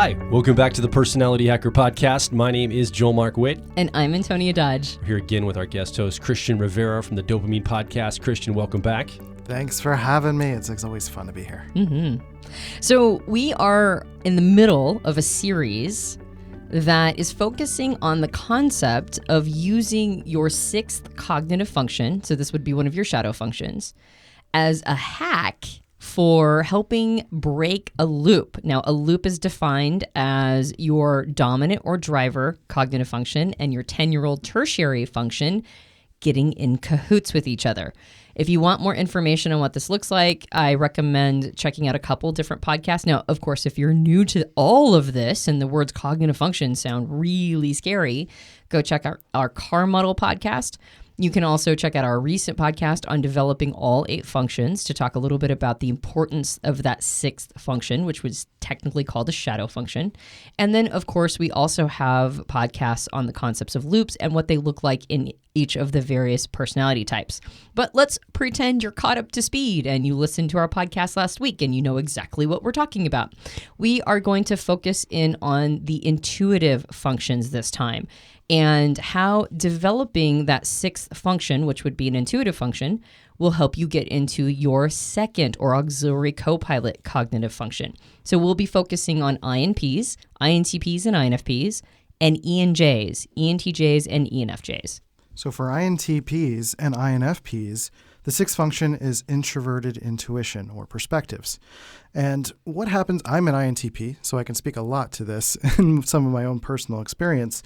Hi, welcome back to the Personality Hacker Podcast. My name is Joel Mark Witt. And I'm Antonia Dodge. We're here again with our guest host, Christian Rivera from the Dopamine Podcast. Christian, welcome back. Thanks for having me. It's always fun to be here. Mm-hmm. So we are in the middle of a series that is focusing on the concept of using your sixth cognitive function, so this would be one of your shadow functions, as a hack for helping break a loop. Now, a loop is defined as your dominant or driver cognitive function and your 10-year-old tertiary function getting in cahoots with each other. If you want more information on what this looks like, I recommend checking out a couple different podcasts. Now, of course, if you're new to all of this and the words cognitive function sound really scary, go check out our car model podcast. You can also check out our recent podcast on developing all 8 functions to talk a little bit about the importance of that sixth function, which was technically called a shadow function. And then, of course, we also have podcasts on the concepts of loops and what they look like in each of the various personality types. But let's pretend you're caught up to speed and you listened to our podcast last week and you know exactly what we're talking about. We are going to focus in on the intuitive functions this time, and how developing that sixth function, which would be an intuitive function, will help you get into your second or auxiliary co-pilot cognitive function. So we'll be focusing on INPs, INTPs and INFPs, and ENJs, ENTJs and ENFJs. So for INTPs and INFPs, the sixth function is introverted intuition or perspectives. And what happens, I'm an INTP, so I can speak a lot to this in some of my own personal experience,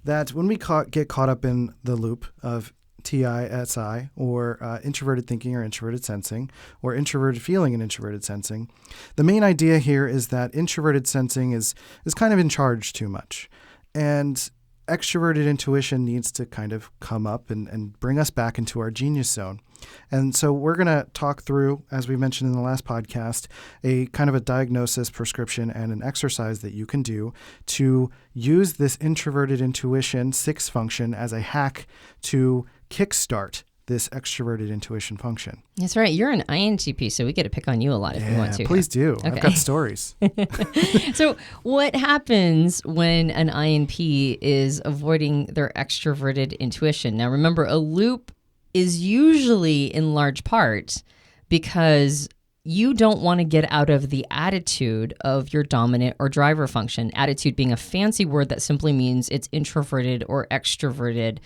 that when we get caught up in the loop of TISI or introverted thinking or introverted sensing or introverted feeling and introverted sensing, the main idea here is that introverted sensing is kind of in charge too much. And extroverted intuition needs to kind of come up and bring us back into our genius zone. And so we're going to talk through, as we mentioned in the last podcast, a kind of a diagnosis, prescription, and an exercise that you can do to use this introverted intuition sixth function as a hack to kickstart this extroverted intuition function. That's right. You're an INTP, so we get to pick on you a lot if we want to. Please do. Okay. I've got stories. So what happens when an INP is avoiding their extroverted intuition? Now, remember, a loop is usually in large part because you don't want to get out of the attitude of your dominant or driver function. Attitude being a fancy word that simply means it's introverted or extroverted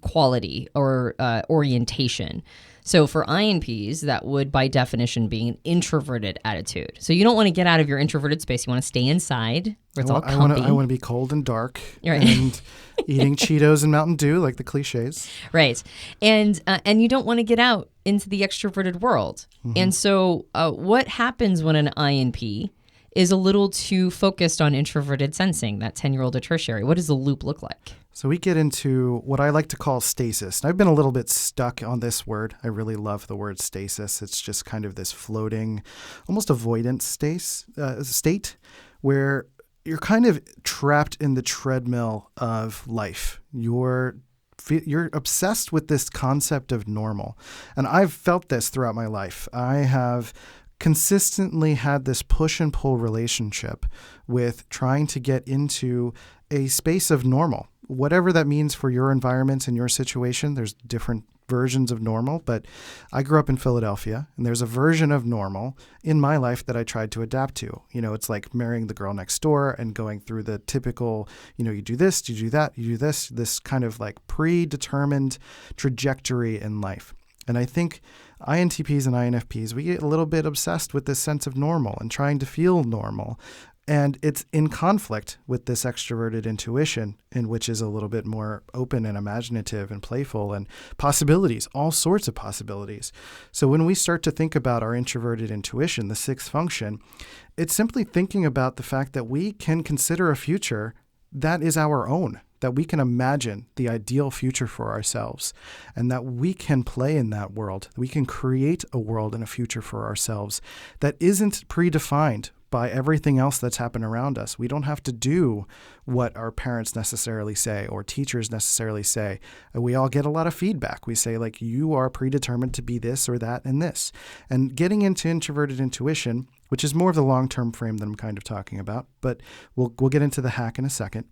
quality or orientation. So for INPs, that would by definition be an introverted attitude. So you don't want to get out of your introverted space. You want to stay inside where it's all comfy. I want to be cold and dark right. and eating Cheetos and Mountain Dew, like the cliches. Right. And you don't want to get out into the extroverted world. Mm-hmm. And so what happens when an INP is a little too focused on introverted sensing, that 10-year-old or tertiary? What does the loop look like? So we get into what I like to call stasis. And I've been a little bit stuck on this word. I really love the word stasis. It's just kind of this floating, almost avoidant state where you're kind of trapped in the treadmill of life. You're obsessed with this concept of normal. And I've felt this throughout my life. I have consistently had this push and pull relationship with trying to get into a space of normal. Whatever that means for your environment and your situation, there's different versions of normal, but I grew up in Philadelphia and there's a version of normal in my life that I tried to adapt to. You know, it's like marrying the girl next door and going through the typical, you know, you do this, you do that, you do this kind of like predetermined trajectory in life. And I think INTPs and INFPs, we get a little bit obsessed with this sense of normal and trying to feel normal. And it's in conflict with this extroverted intuition, in which is a little bit more open and imaginative and playful and possibilities, all sorts of possibilities. So when we start to think about our introverted intuition, the sixth function, it's simply thinking about the fact that we can consider a future that is our own, that we can imagine the ideal future for ourselves, and that we can play in that world. We can create a world and a future for ourselves that isn't predefined by everything else that's happened around us. We don't have to do what our parents necessarily say or teachers necessarily say. We all get a lot of feedback. We say, like, you are predetermined to be this or that and this. And getting into introverted intuition, which is more of the long-term frame that I'm kind of talking about, but we'll get into the hack in a second,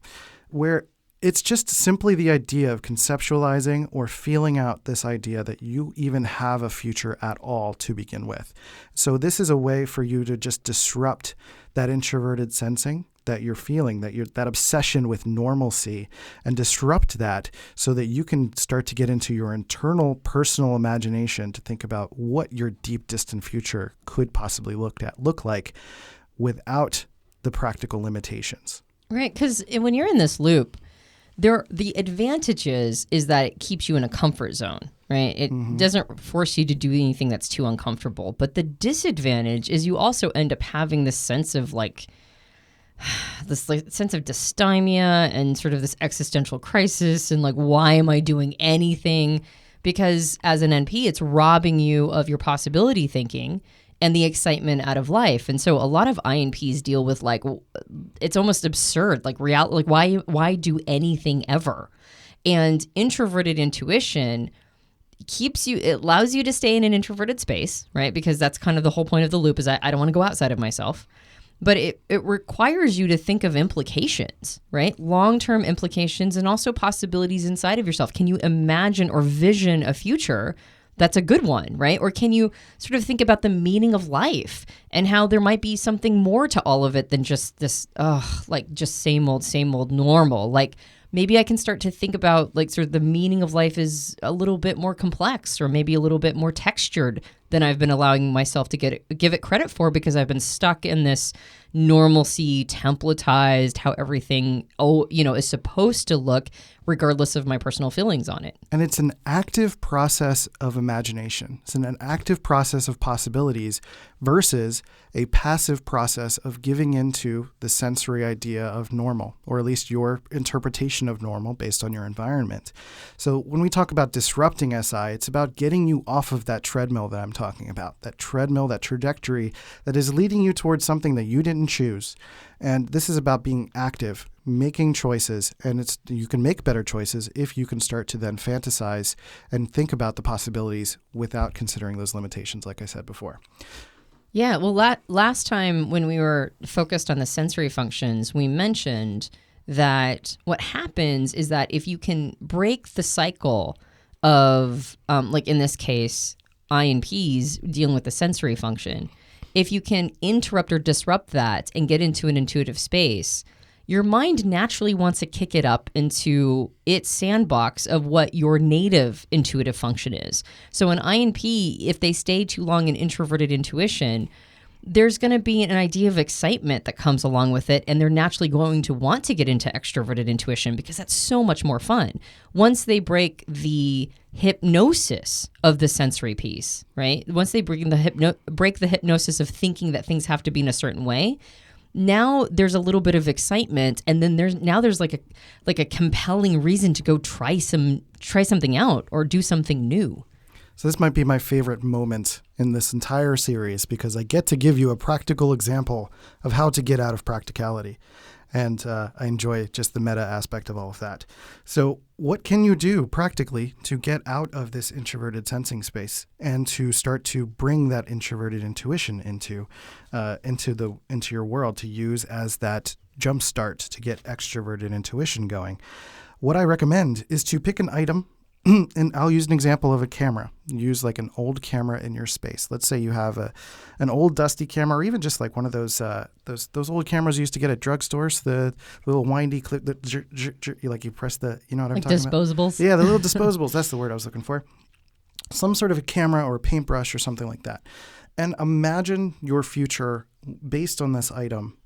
where it's just simply the idea of conceptualizing or feeling out this idea that you even have a future at all to begin with. So this is a way for you to just disrupt that introverted sensing that you're feeling, that obsession with normalcy, and disrupt that so that you can start to get into your internal personal imagination to think about what your deep, distant future could possibly look like without the practical limitations. Right, because when you're in this loop, the advantages is that it keeps you in a comfort zone, right? It doesn't force you to do anything that's too uncomfortable. But the disadvantage is you also end up having this sense of sense of dysthymia and sort of this existential crisis and why am I doing anything? Because as an NP, it's robbing you of your possibility thinking and the excitement out of life. And so a lot of INPs deal with it's almost absurd, why do anything ever? And introverted intuition it allows you to stay in an introverted space, right? Because that's kind of the whole point of the loop is I don't want to go outside of myself. But it requires you to think of implications, right? Long-term implications and also possibilities inside of yourself. Can you imagine or vision a future that's a good one, right? Or can you sort of think about the meaning of life and how there might be something more to all of it than just this, just same old normal? Maybe I can start to think about sort of the meaning of life is a little bit more complex or maybe a little bit more textured than I've been allowing myself to give it credit for because I've been stuck in this normalcy, templatized, how everything is supposed to look regardless of my personal feelings on it. And it's an active process of imagination. It's an active process of possibilities versus a passive process of giving into the sensory idea of normal, or at least your interpretation of normal based on your environment. So when we talk about disrupting SI, it's about getting you off of that treadmill that I'm talking about, that treadmill, that trajectory that is leading you towards something that you didn't choose. And this is about being active, making choices, and you can make better choices if you can start to then fantasize and think about the possibilities without considering those limitations, like I said before. Yeah, well, last time when we were focused on the sensory functions, we mentioned that what happens is that if you can break the cycle of, in this case, INPs dealing with the sensory function, if you can interrupt or disrupt that and get into an intuitive space, your mind naturally wants to kick it up into its sandbox of what your native intuitive function is. So an INP, if they stay too long in introverted intuition, there's going to be an idea of excitement that comes along with it, and they're naturally going to want to get into extroverted intuition because that's so much more fun. Once they break the hypnosis of the sensory piece, right? Once they break the hypnosis of thinking that things have to be in a certain way, now there's a little bit of excitement, and then there's like a compelling reason to go try something out or do something new. So this might be my favorite moment in this entire series because I get to give you a practical example of how to get out of practicality. And I enjoy just the meta aspect of all of that. So what can you do practically to get out of this introverted sensing space and to start to bring that introverted intuition into your world to use as that jump start to get extroverted intuition going? What I recommend is to pick an item. And I'll use an example of a camera. Use an old camera in your space. Let's say you have an old dusty camera, or even just one of those old cameras you used to get at drugstores, the little windy clip that you press the, you know what I'm talking disposables? about? Yeah, the little disposables. That's the word I was looking for. Some sort of a camera or a paintbrush or something like that. And imagine your future based on this item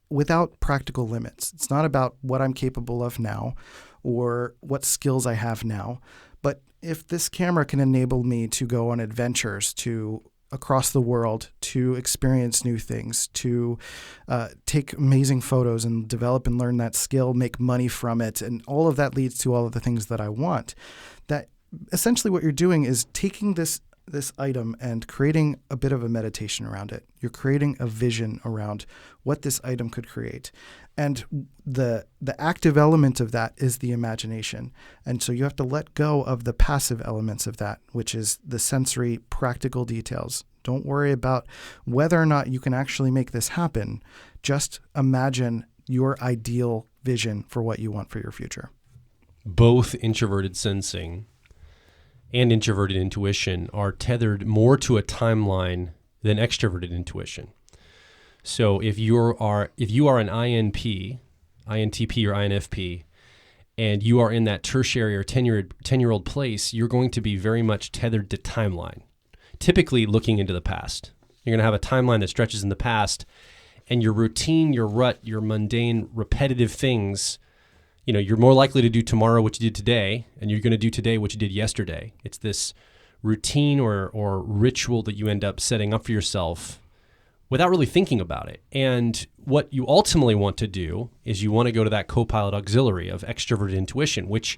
without practical limits. It's not about what I'm capable of now or what skills I have now, but if this camera can enable me to go on adventures across the world, to experience new things, to take amazing photos and develop and learn that skill, make money from it, and all of that leads to all of the things that I want, that essentially what you're doing is taking this this item and creating a bit of a meditation around it. You're creating a vision around what this item could create. And the active element of that is the imagination. And so you have to let go of the passive elements of that, which is the sensory, practical details. Don't worry about whether or not you can actually make this happen. Just imagine your ideal vision for what you want for your future. Both introverted sensing and introverted intuition are tethered more to a timeline than extroverted intuition. So if you are an INP, INTP or INFP, and you are in that tertiary or 10-year-old place, you're going to be very much tethered to timeline, typically looking into the past. You're going to have a timeline that stretches in the past, and your routine, your rut, your mundane, repetitive things, you're more likely to do tomorrow what you did today, and you're going to do today what you did yesterday. It's this routine or ritual that you end up setting up for yourself without really thinking about it. And what you ultimately want to do is you want to go to that co-pilot auxiliary of extroverted intuition, which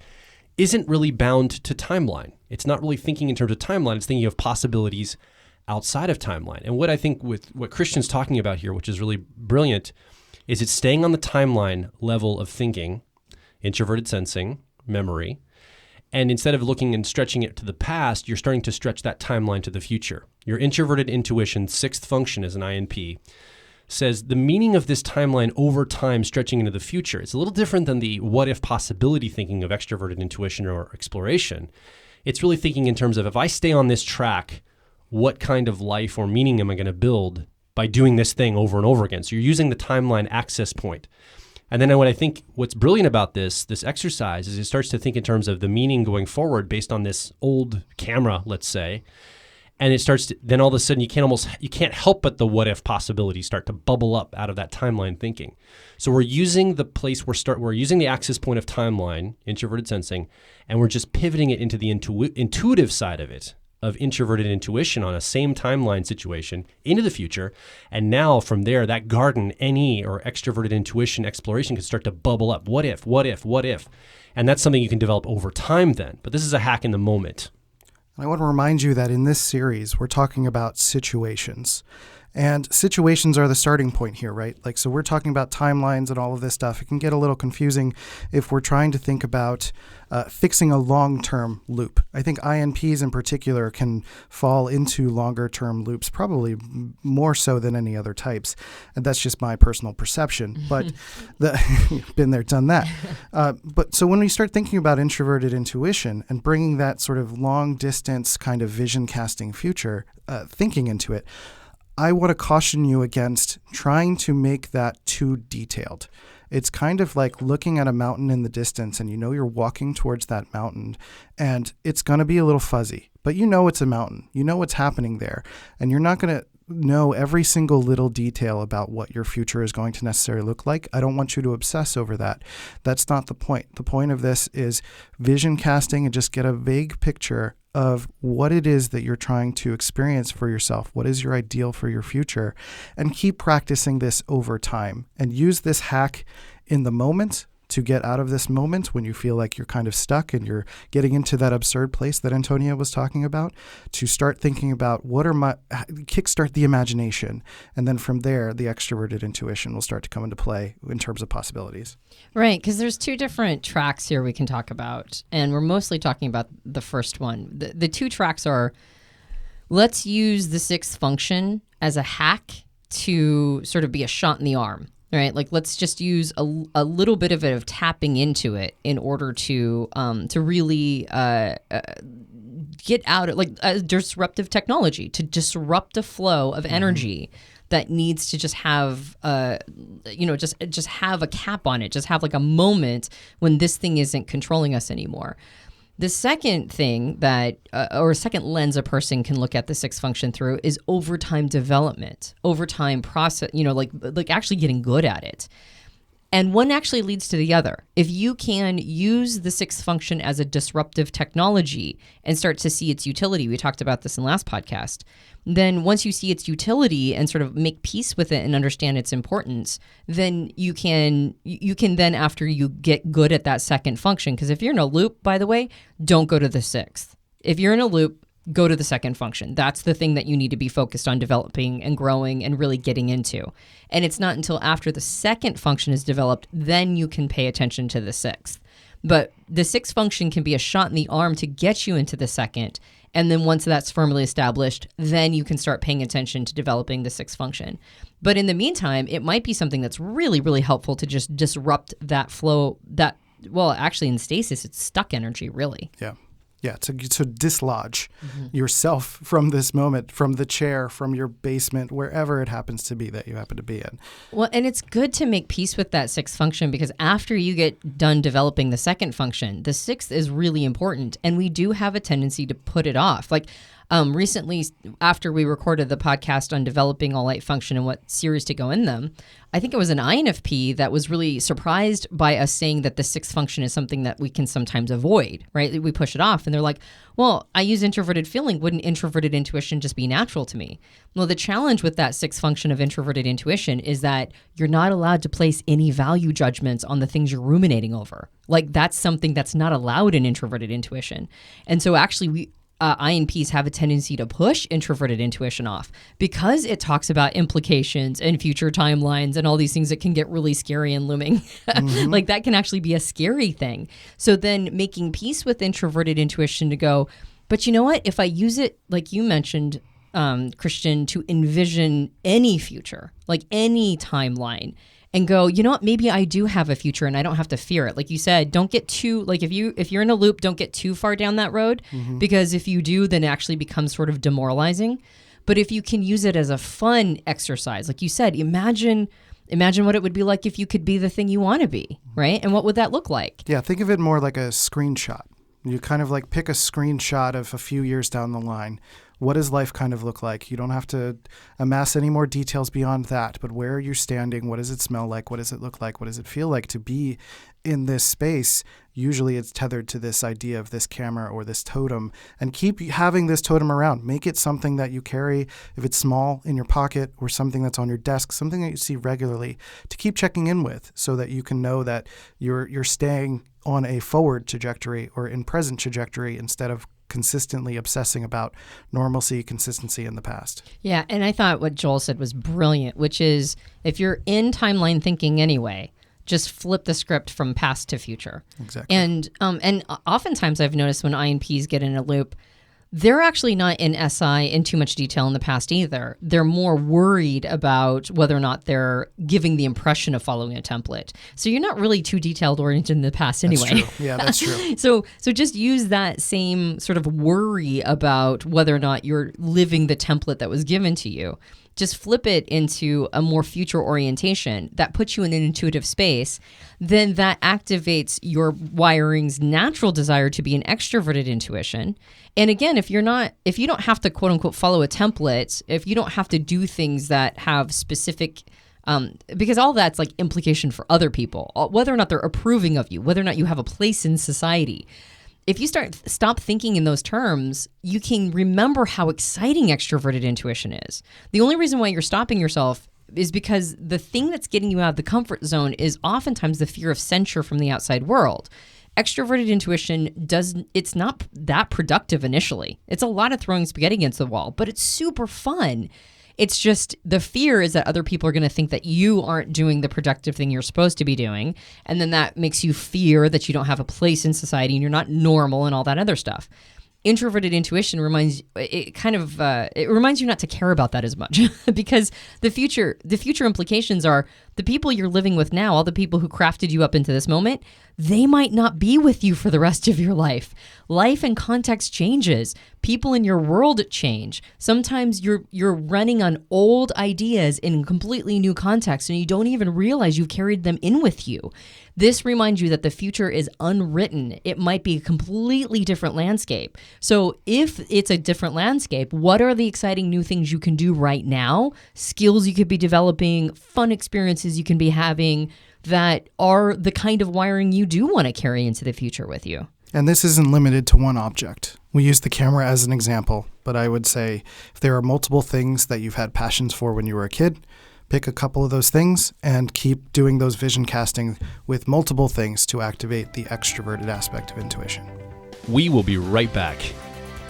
isn't really bound to timeline. It's not really thinking in terms of timeline. It's thinking of possibilities outside of timeline. And what I think with what Christian's talking about here, which is really brilliant, is it's staying on the timeline level of thinking, introverted sensing, memory, and instead of looking and stretching it to the past, you're starting to stretch that timeline to the future. Your introverted intuition, sixth function as an INP, says the meaning of this timeline over time stretching into the future. It's a little different than the what-if possibility thinking of extroverted intuition or exploration. It's really thinking in terms of, if I stay on this track, what kind of life or meaning am I going to build by doing this thing over and over again? So you're using the timeline access point. And then what I think what's brilliant about this exercise is it starts to think in terms of the meaning going forward based on this old camera, let's say. And it starts to, then all of a sudden you can't help but the what if possibilities start to bubble up out of that timeline thinking. So we're using the place we're using the access point of timeline, introverted sensing, and we're just pivoting it into the intuitive side of it, of introverted intuition on a same timeline situation into the future. And now from there, that garden, NE or extroverted intuition exploration can start to bubble up. What if, what if, what if? And that's something you can develop over time then. But this is a hack in the moment. I want to remind you that in this series, we're talking about situations. And situations are the starting point here, right? So we're talking about timelines and all of this stuff. It can get a little confusing if we're trying to think about fixing a long-term loop. I think INPs in particular can fall into longer-term loops, probably more so than any other types. And that's just my personal perception. But been there, done that. But so when we start thinking about introverted intuition and bringing that sort of long-distance kind of vision casting future thinking into it, I want to caution you against trying to make that too detailed. It's kind of like looking at a mountain in the distance and you're walking towards that mountain and it's going to be a little fuzzy, but it's a mountain. You know what's happening there, and you're not going to know every single little detail about what your future is going to necessarily look like. I don't want you to obsess over that. That's not the point. The point of this is vision casting and just get a vague picture of what it is that you're trying to experience for yourself. What is your ideal for your future? And keep practicing this over time and use this hack in the moment to get out of this moment when you feel like you're kind of stuck and you're getting into that absurd place that Antonia was talking about, to start thinking about kickstart the imagination. And then from there, the extroverted intuition will start to come into play in terms of possibilities. Right, because there's two different tracks here we can talk about. And we're mostly talking about the first one. The two tracks are, let's use the sixth function as a hack to sort of be a shot in the arm. Right, let's just use a little bit of it of tapping into it in order to really get out of a disruptive technology, to disrupt a flow of energy that needs to just have just have a cap on it, just have a moment when this thing isn't controlling us anymore. The second thing that, or second lens a person can look at the sixth function through is overtime development, overtime process, like actually getting good at it. And one actually leads to the other. If you can use the sixth function as a disruptive technology and start to see its utility, we talked about this in the last podcast, then once you see its utility and sort of make peace with it and understand its importance, then you can then, after you get good at that second function, because if you're in a loop, by the way, don't go to the sixth. If you're in a loop, go to the second function. That's the thing that you need to be focused on developing and growing and really getting into. And it's not until after the second function is developed, then you can pay attention to the sixth. But the sixth function can be a shot in the arm to get you into the second. And then once that's firmly established, then you can start paying attention to developing the sixth function. But in the meantime, it might be something that's really, really helpful to just disrupt that flow well, actually in stasis, it's stuck energy, really. Yeah. Yeah, to dislodge yourself from this moment, from the chair, from your basement, wherever it happens to be that you happen to be in. Well, and it's good to make peace with that sixth function, because after you get done developing the second function, the sixth is really important. And we do have a tendency to put it off. Like recently, after we recorded the podcast on developing all light function and what series to go in them, I think it was an INFP that was really surprised by us saying that the sixth function is something that we can sometimes avoid, right? We push it off. And they're like, well, I use introverted feeling. Wouldn't introverted intuition just be natural to me? Well, the challenge with that sixth function of introverted intuition is that you're not allowed to place any value judgments on the things you're ruminating over. Like, that's something that's not allowed in introverted intuition. And so actually INPs have a tendency to push introverted intuition off because it talks about implications and future timelines and all these things that can get really scary and looming. Like, that can actually be a scary thing. So then making peace with introverted intuition to go, but you know what? If I use it, like you mentioned, Christian, to envision any future, like any timeline, and go, you know what, maybe I do have a future and I don't have to fear it. Like you said, don't get too, like if you're in a loop, don't get too far down that road, because if you do, then it actually becomes sort of demoralizing. But if you can use it as a fun exercise, like you said, imagine what it would be like if you could be the thing you want to be, right? And what would that look like? Yeah, think of it more like a screenshot. You kind of like pick a screenshot of a few years down the line. What does life kind of look like? You don't have to amass any more details beyond that, but where are you standing? What does it smell like? What does it look like? What does it feel like to be in this space? Usually it's tethered to this idea of this camera or this totem, and keep having this totem around. Make it something that you carry, if it's small, in your pocket, or something that's on your desk, something that you see regularly to keep checking in with, so that you can know that you're staying on a forward trajectory or in present trajectory instead of consistently obsessing about normalcy, consistency in the past. Yeah, and I thought what Joel said was brilliant, which is if you're in timeline thinking anyway, just flip the script from past to future. Exactly. And oftentimes I've noticed when INPs get in a loop, they're actually not in SI in too much detail in the past either. They're more worried about whether or not they're giving the impression of following a template. So you're not really too detailed oriented in the past anyway. That's true. Yeah, that's true. So just use that same sort of worry about whether or not you're living the template that was given to you. Just flip it into a more future orientation that puts you in an intuitive space. Then that activates your wiring's natural desire to be an extroverted intuition. And again, if you don't have to quote unquote follow a template, if you don't have to do things that have specific, because all that's like implication for other people, whether or not they're approving of you, whether or not you have a place in society. If you stop thinking in those terms, you can remember how exciting extroverted intuition is. The only reason why you're stopping yourself is because the thing that's getting you out of the comfort zone is oftentimes the fear of censure from the outside world. Extroverted intuition it's not that productive initially. It's a lot of throwing spaghetti against the wall, but it's super fun. It's just the fear is that other people are going to think that you aren't doing the productive thing you're supposed to be doing. And then that makes you fear that you don't have a place in society and you're not normal and all that other stuff. Introverted intuition reminds you not to care about that as much because the future implications are the people you're living with now, all the people who crafted you up into this moment, they might not be with you for the rest of your life. Life and context changes. People in your world change. Sometimes you're running on old ideas in completely new context and you don't even realize you've carried them in with you. This reminds you that the future is unwritten. It might be a completely different landscape. So if it's a different landscape, what are the exciting new things you can do right now? Skills you could be developing, fun experiences you can be having that are the kind of wiring you do want to carry into the future with you. And this isn't limited to one object. We use the camera as an example, but I would say if there are multiple things that you've had passions for when you were a kid, pick a couple of those things and keep doing those vision casting with multiple things to activate the extroverted aspect of intuition. We will be right back.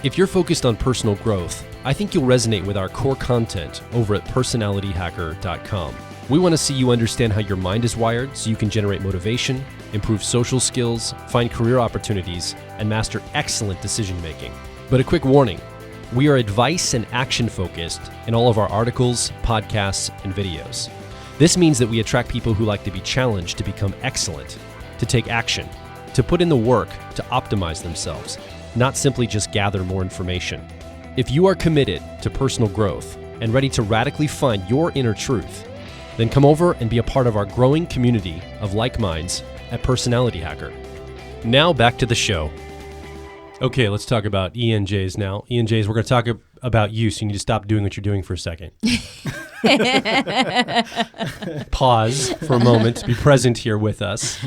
If you're focused on personal growth, I think you'll resonate with our core content over at personalityhacker.com. We want to see you understand how your mind is wired so you can generate motivation, improve social skills, find career opportunities, and master excellent decision making. But a quick warning, we are advice and action focused in all of our articles, podcasts, and videos. This means that we attract people who like to be challenged to become excellent, to take action, to put in the work to optimize themselves, not simply just gather more information. If you are committed to personal growth and ready to radically find your inner truth, then come over and be a part of our growing community of like minds at Personality Hacker. Now back to the show. Okay, let's talk about ENJs now. ENJs, we're going to talk about you, so you need to stop doing what you're doing for a second. Pause for a moment to be present here with us.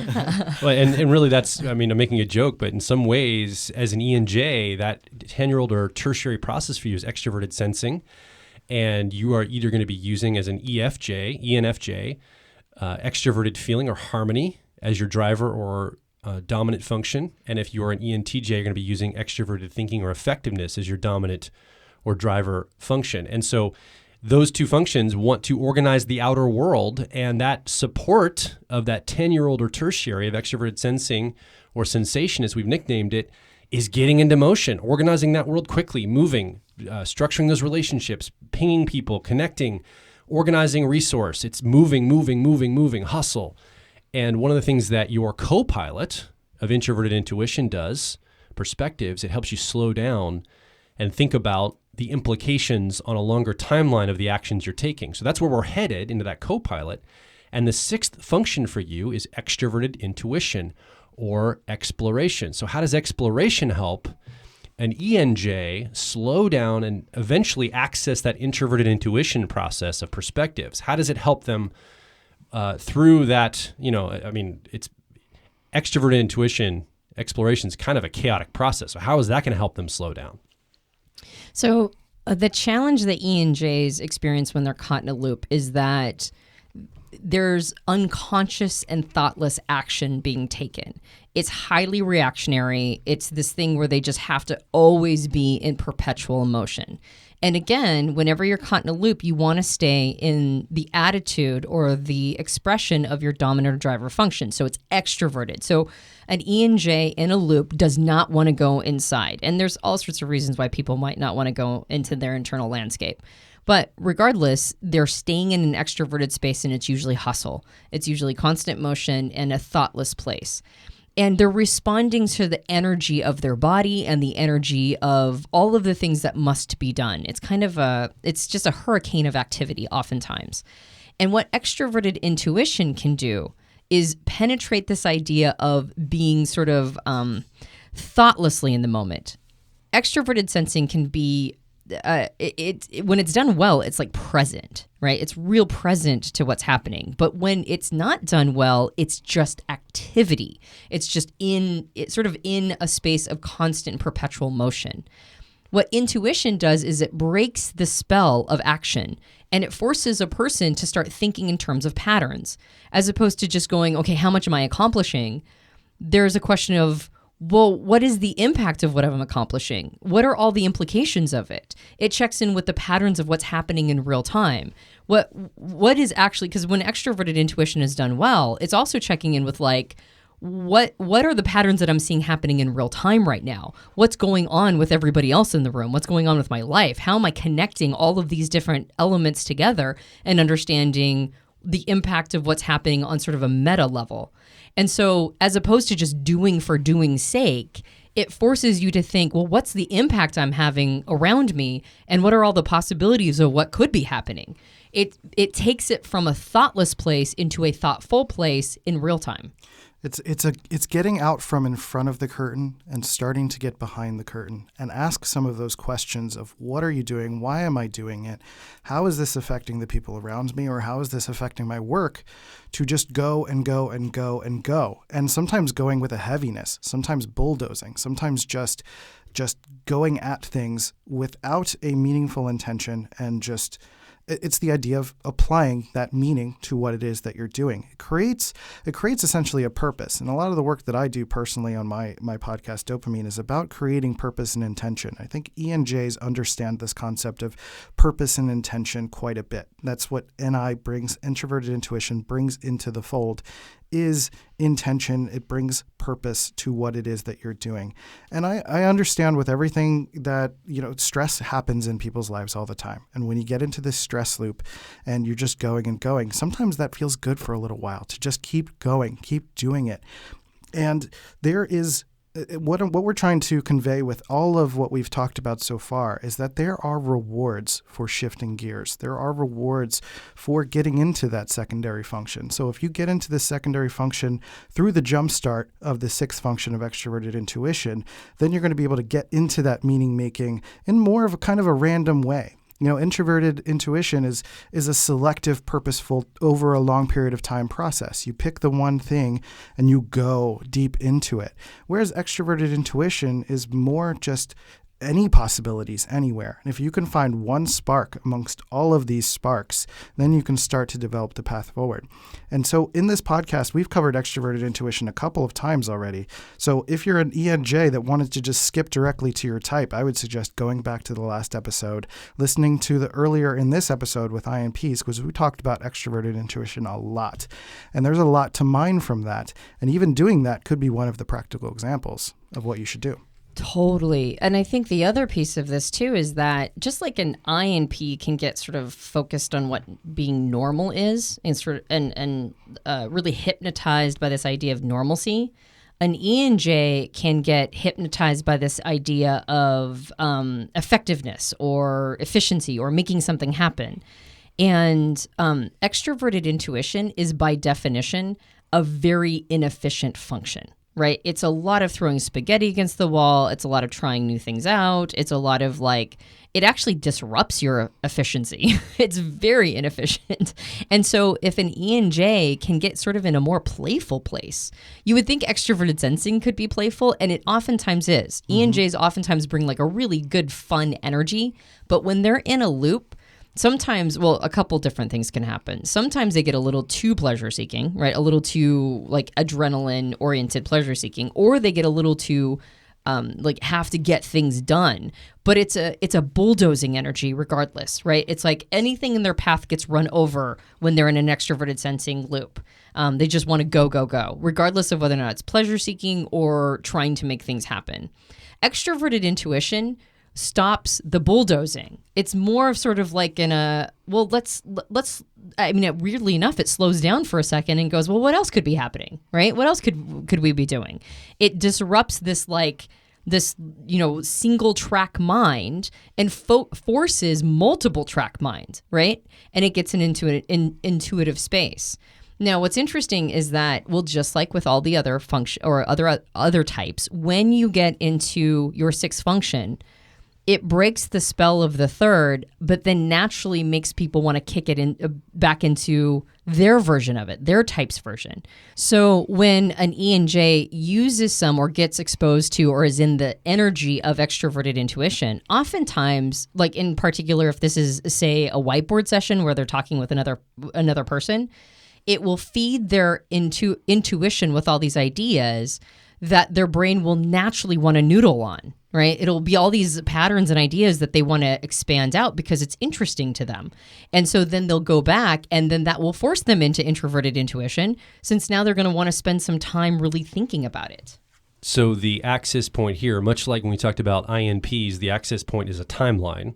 And really that's, I'm making a joke, but in some ways, as an ENJ, that 10-year-old or tertiary process for you is extroverted sensing. And you are either going to be using as an ENFJ, extroverted feeling or harmony as your driver or dominant function. And if you're an ENTJ, you're going to be using extroverted thinking or effectiveness as your dominant or driver function. And so those two functions want to organize the outer world, and that support of that 10-year-old or tertiary of extroverted sensing or sensation, as we've nicknamed it, is getting into motion, organizing that world quickly, moving, structuring those relationships, pinging people, connecting, organizing resource. It's moving, hustle. And one of the things that your co-pilot of introverted intuition does, perspectives, it helps you slow down and think about the implications on a longer timeline of the actions you're taking. So that's where we're headed, into that co-pilot. And the sixth function for you is extroverted intuition or exploration. So how does exploration help an ENJ slow down and eventually access that introverted intuition process of perspectives? How does it help them through that? It's extroverted intuition exploration is kind of a chaotic process. So how is that going to help them slow down? So the challenge that ENJs experience when they're caught in a loop is that there's unconscious and thoughtless action being taken. It's highly reactionary. It's this thing where they just have to always be in perpetual emotion. And again, whenever you're caught in a loop, you want to stay in the attitude or the expression of your dominant or driver function. So it's extroverted. So an ENJ in a loop does not want to go inside. And there's all sorts of reasons why people might not want to go into their internal landscape. But regardless, they're staying in an extroverted space, and it's usually hustle. It's usually constant motion and a thoughtless place. And they're responding to the energy of their body and the energy of all of the things that must be done. It's just a hurricane of activity oftentimes. And what extroverted intuition can do is penetrate this idea of being sort of thoughtlessly in the moment. Extroverted sensing can be when it's done well, it's like present, right? It's real present to what's happening. But when it's not done well, it's just activity. It's sort of in a space of constant perpetual motion. What intuition does is it breaks the spell of action, and it forces a person to start thinking in terms of patterns, as opposed to just going, okay, how much am I accomplishing? There's a question of, well, what is the impact of what I'm accomplishing? What are all the implications of it? It checks in with the patterns of what's happening in real time. What is actually, because when extroverted intuition is done well, it's also checking in with like, what are the patterns that I'm seeing happening in real time right now? What's going on with everybody else in the room? What's going on with my life? How am I connecting all of these different elements together and understanding the impact of what's happening on sort of a meta level? And so as opposed to just doing for doing's sake, it forces you to think, well, what's the impact I'm having around me? And what are all the possibilities of what could be happening? It takes it from a thoughtless place into a thoughtful place in real time. It's getting out from in front of the curtain and starting to get behind the curtain and ask some of those questions of what are you doing? Why am I doing it? How is this affecting the people around me, or how is this affecting my work? To just go and go and go and go. And sometimes going with a heaviness, sometimes bulldozing, sometimes just going at things without a meaningful intention and just It's the idea of applying that meaning to what it is that you're doing. It creates essentially a purpose. And a lot of the work that I do personally on my podcast, Dopamine, is about creating purpose and intention. I think ENJs understand this concept of purpose and intention quite a bit. That's what introverted intuition brings into the fold, is intention. It brings purpose to what it is that you're doing. And I understand with everything that, stress happens in people's lives all the time. And when you get into this stress loop and you're just going and going, sometimes that feels good for a little while to just keep going, keep doing it. And there is what we're trying to convey with all of what we've talked about so far is that there are rewards for shifting gears. There are rewards for getting into that secondary function. So if you get into this secondary function through the jumpstart of the sixth function of extroverted intuition, then you're going to be able to get into that meaning making in more of a kind of a random way. Introverted intuition is a selective, purposeful, over a long period of time process. You pick the one thing and you go deep into it. Whereas extroverted intuition is more just any possibilities anywhere. And if you can find one spark amongst all of these sparks, then you can start to develop the path forward. And so in this podcast, we've covered extroverted intuition a couple of times already. So if you're an ENJ that wanted to just skip directly to your type, I would suggest going back to the last episode, listening to the earlier in this episode with INPs, because we talked about extroverted intuition a lot. And there's a lot to mine from that. And even doing that could be one of the practical examples of what you should do. Totally. And I think the other piece of this too is that just like an INP can get sort of focused on what being normal is and really hypnotized by this idea of normalcy, an ENJ can get hypnotized by this idea of effectiveness or efficiency or making something happen. And extroverted intuition is by definition a very inefficient function. Right? It's a lot of throwing spaghetti against the wall. It's a lot of trying new things out. It's a lot of it actually disrupts your efficiency. It's very inefficient. And so if an ENJ can get sort of in a more playful place, you would think extroverted sensing could be playful, and it oftentimes is. Mm-hmm. ENJs oftentimes bring a really good, fun energy, but when they're in a loop, sometimes, a couple different things can happen. Sometimes they get a little too pleasure-seeking, right? A little too adrenaline-oriented pleasure-seeking, or they get a little too have to get things done. But it's a bulldozing energy regardless, right? It's like anything in their path gets run over when they're in an extroverted sensing loop. They just want to go, go, go, regardless of whether or not it's pleasure-seeking or trying to make things happen. Extroverted intuition stops the bulldozing. It's more of sort of weirdly enough, it slows down for a second and goes, well, what else could be happening, right? What else could we be doing? It disrupts this single track mind and forces multiple track mind, right? And it gets an intuitive space. Now, what's interesting is that, just like with all the other function or other types, when you get into your sixth function, it breaks the spell of the third, but then naturally makes people want to kick it back into their version of it, their type's version. So when an ENJ uses some or gets exposed to or is in the energy of extroverted intuition, oftentimes, in particular, if this is, say, a whiteboard session where they're talking with another person, it will feed their intuition with all these ideas that their brain will naturally want to noodle on, right? It'll be all these patterns and ideas that they want to expand out because it's interesting to them. And so then they'll go back, and then that will force them into introverted intuition, since now they're going to want to spend some time really thinking about it. So the access point here, much like when we talked about INPs, the access point is a timeline.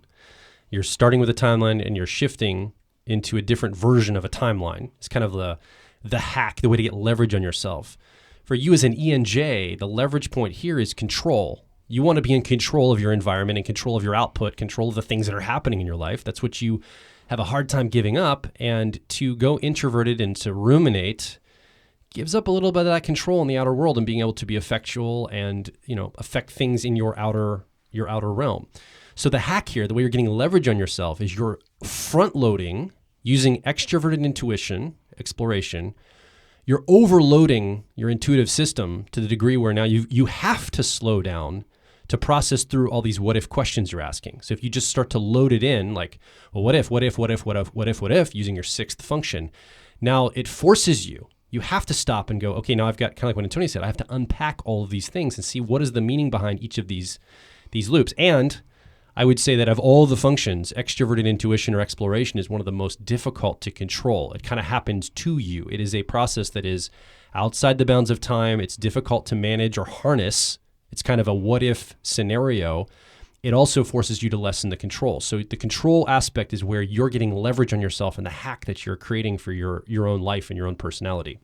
You're starting with a timeline and you're shifting into a different version of a timeline. It's kind of the hack, the way to get leverage on yourself. For you as an ENJ, the leverage point here is control. You want to be in control of your environment and control of your output, control of the things that are happening in your life. That's what you have a hard time giving up. And to go introverted and to ruminate gives up a little bit of that control in the outer world and being able to be effectual and, affect things in your outer realm. So the hack here, the way you're getting leverage on yourself, is you're front loading using extroverted intuition, exploration. You're overloading your intuitive system to the degree where now you have to slow down to process through all these what if questions you're asking. So if you just start to load it in, like, well, what if, using your sixth function, now it forces you. You have to stop and go, okay, now I've got, kind of like what Antonia said, I have to unpack all of these things and see what is the meaning behind each of these loops. And I would say that of all the functions, extroverted intuition or exploration is one of the most difficult to control. It kind of happens to you. It is a process that is outside the bounds of time. It's difficult to manage or harness. It's kind of a what if scenario. It also forces you to lessen the control. So the control aspect is where you're getting leverage on yourself and the hack that you're creating for your own life and your own personality.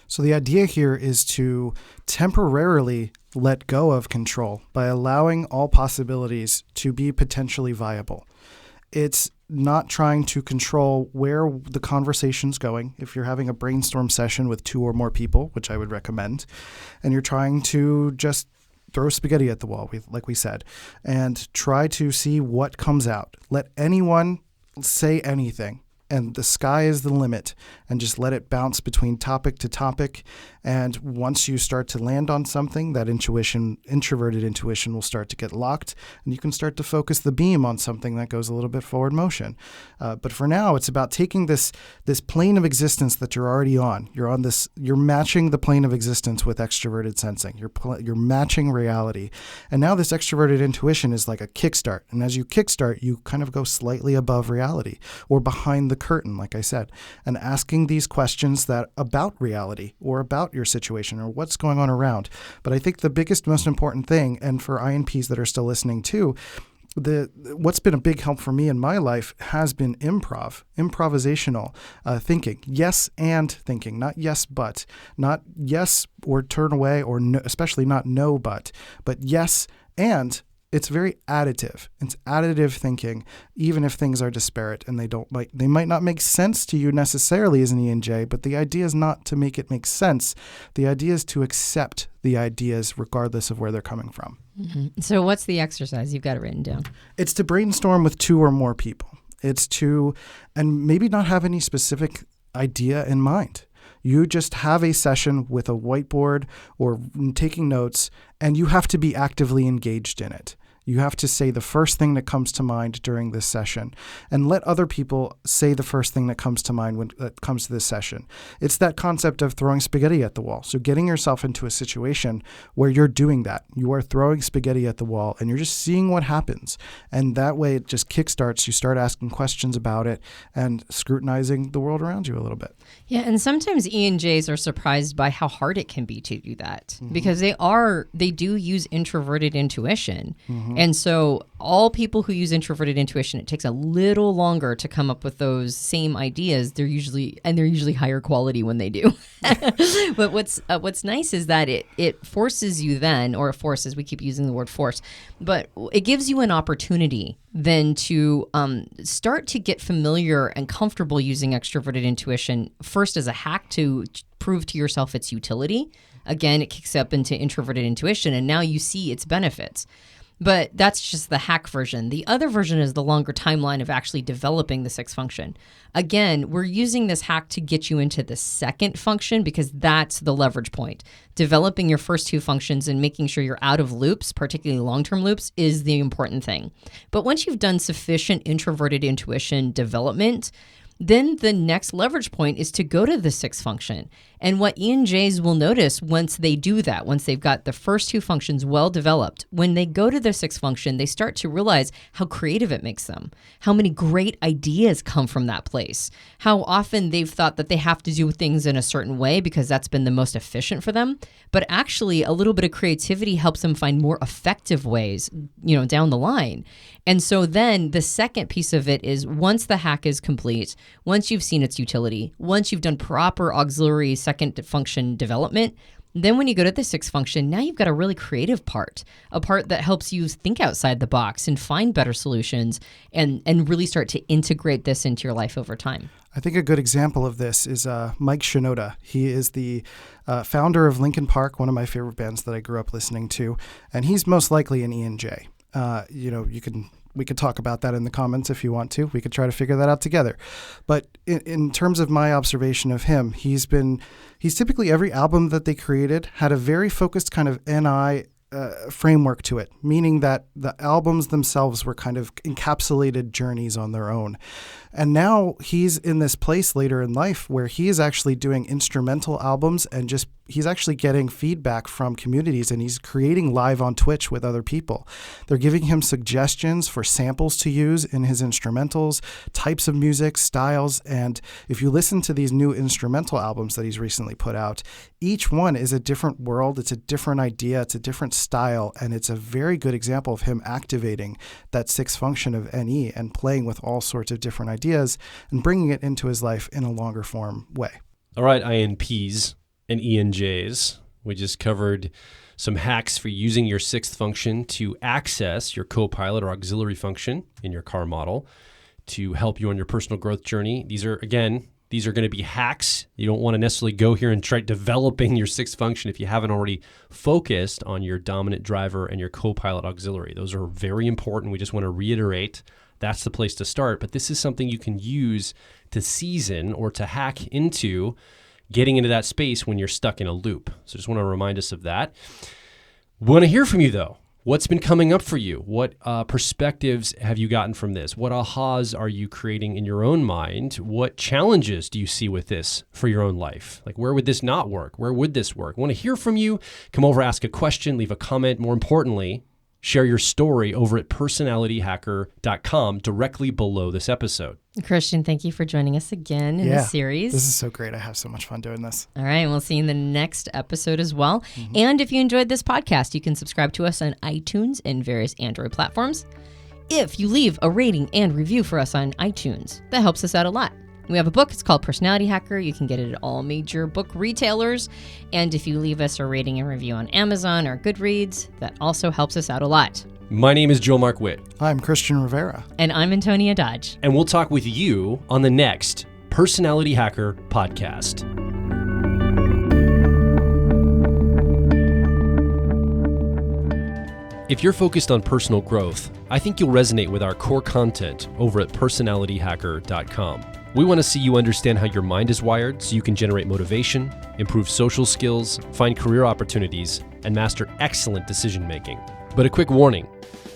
So the idea here is to temporarily let go of control by allowing all possibilities to be potentially viable. It's not trying to control where the conversation's going. If you're having a brainstorm session with 2 or more people, which I would recommend, and you're trying to just throw spaghetti at the wall, like we said, and try to see what comes out. Let anyone say anything, and the sky is the limit, and just let it bounce between topic to topic. And once you start to land on something, that introverted intuition will start to get locked, and you can start to focus the beam on something that goes a little bit forward motion. But for now, it's about taking this plane of existence that you're already on. You're matching the plane of existence with extroverted sensing. You're matching reality. And now this extroverted intuition is like a kickstart. And as you kickstart, you kind of go slightly above reality or behind the curtain, like I said, and asking these questions that about reality or about your situation or what's going on around. But I think the biggest, most important thing, and for INPs that are still listening too, what's been a big help for me in my life has been improvisational thinking. Yes and thinking, not yes but, not yes or turn away, or no, especially not no but yes and. It's very additive. It's additive thinking, even if things are disparate and they might not make sense to you necessarily as an ENJ, but the idea is not to make it make sense. The idea is to accept the ideas regardless of where they're coming from. Mm-hmm. So what's the exercise? You've got it written down. It's to brainstorm with 2 or more people. It's to, and maybe not have any specific idea in mind. You just have a session with a whiteboard or taking notes, and you have to be actively engaged in it. You have to say the first thing that comes to mind during this session, and let other people say the first thing that comes to mind when it comes to this session. It's that concept of throwing spaghetti at the wall. So getting yourself into a situation where you're doing that. You are throwing spaghetti at the wall, and you're just seeing what happens. And that way it just kickstarts. You start asking questions about it and scrutinizing the world around you a little bit. Yeah, and sometimes ENJs are surprised by how hard it can be to do that, because they do use introverted intuition. And so all people who use introverted intuition, it takes a little longer to come up with those same ideas. They're usually higher quality when they do. But what's nice is that it forces you then, or it forces, we keep using the word force, but it gives you an opportunity then to start to get familiar and comfortable using extroverted intuition, first as a hack to prove to yourself its utility. Again, it kicks up into introverted intuition, and now you see its benefits. But that's just the hack version. The other version is the longer timeline of actually developing the sixth function. Again, we're using this hack to get you into the second function because that's the leverage point. Developing your first 2 functions and making sure you're out of loops, particularly long-term loops, is the important thing. But once you've done sufficient introverted intuition development, then the next leverage point is to go to the sixth function. And what ENJs will notice once they do that, once they've got the first 2 functions well developed, when they go to their sixth function, they start to realize how creative it makes them, how many great ideas come from that place, how often they've thought that they have to do things in a certain way because that's been the most efficient for them. But actually, a little bit of creativity helps them find more effective ways, down the line. And so then the second piece of it is once the hack is complete, once you've seen its utility, once you've done proper auxiliary second function development, then when you go to the sixth function, now you've got a really creative part, a part that helps you think outside the box and find better solutions and really start to integrate this into your life over time. I think a good example of this is Mike Shinoda. He is the founder of Linkin Park, one of my favorite bands that I grew up listening to, and he's most likely an ENJ. We could talk about that in the comments if you want to. We could try to figure that out together. But in terms of my observation of him, he's typically every album that they created had a very focused kind of NI framework to it, meaning that the albums themselves were kind of encapsulated journeys on their own. And now he's in this place later in life where he is actually doing instrumental albums and he's actually getting feedback from communities, and he's creating live on Twitch with other people. They're giving him suggestions for samples to use in his instrumentals, types of music, styles. And if you listen to these new instrumental albums that he's recently put out, each one is a different world. It's a different idea. It's a different style. And it's a very good example of him activating that sixth function of NE and playing with all sorts of different ideas and bringing it into his life in a longer form way. All right, INPs and ENJs. We just covered some hacks for using your sixth function to access your co-pilot or auxiliary function in your car model to help you on your personal growth journey. These are going to be hacks. You don't want to necessarily go here and try developing your sixth function if you haven't already focused on your dominant driver and your co-pilot auxiliary. Those are very important. We just want to reiterate that's the place to start. But this is something you can use to season or to hack into getting into that space when you're stuck in a loop. So just want to remind us of that. We want to hear from you, though. What's been coming up for you? What perspectives have you gotten from this? What ahas are you creating in your own mind? What challenges do you see with this for your own life? Like, where would this not work? Where would this work? I want to hear from you. Come over, ask a question, leave a comment. More importantly, share your story over at personalityhacker.com directly below this episode. Christian, thank you for joining us again in this series. This is so great. I have so much fun doing this. All right. We'll see you in the next episode as well. And if you enjoyed this podcast, you can subscribe to us on iTunes and various Android platforms. If you leave a rating and review for us on iTunes, that helps us out a lot. We have a book. It's called Personality Hacker. You can get it at all major book retailers. And if you leave us a rating and review on Amazon or Goodreads, that also helps us out a lot. My name is Joe Mark Witt. I'm Christian Rivera. And I'm Antonia Dodge. And we'll talk with you on the next Personality Hacker podcast. If you're focused on personal growth, I think you'll resonate with our core content over at personalityhacker.com. We want to see you understand how your mind is wired so you can generate motivation, improve social skills, find career opportunities, and master excellent decision making. But a quick warning,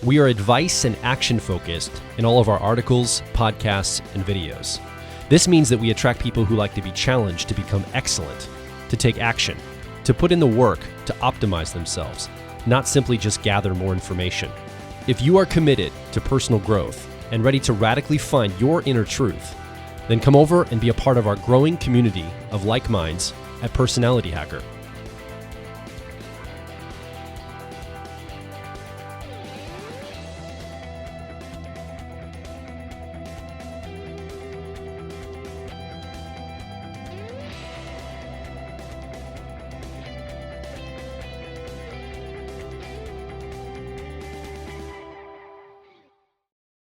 we are advice and action focused in all of our articles, podcasts, and videos. This means that we attract people who like to be challenged to become excellent, to take action, to put in the work to optimize themselves, not simply just gather more information. If you are committed to personal growth and ready to radically find your inner truth, then come over and be a part of our growing community of like minds at Personality Hacker.